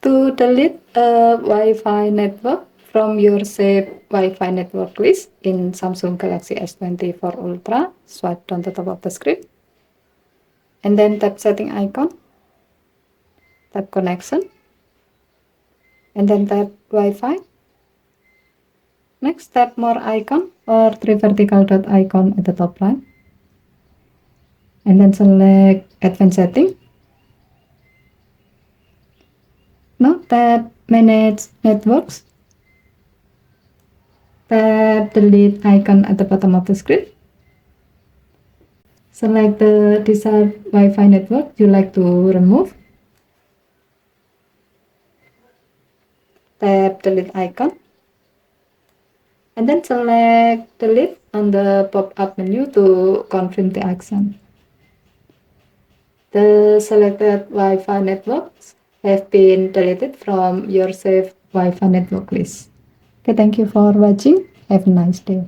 to delete a Wi-Fi network from your saved Wi-Fi network list in Samsung Galaxy S24 Ultra, swipe down the top of the screen and then tap setting icon, tap connection, and then tap Wi-Fi. Next, tap more icon or three vertical dot icon at the top right, and then select advanced setting. Now tap manage networks, tap delete icon at the bottom of the screen. Select the desired Wi-Fi network you like to remove. Tap delete icon. And then select delete on the pop-up menu to confirm the action. The selected Wi-Fi networks have been deleted from your saved Wi-Fi network list. Okay, thank you for watching. Have a nice day.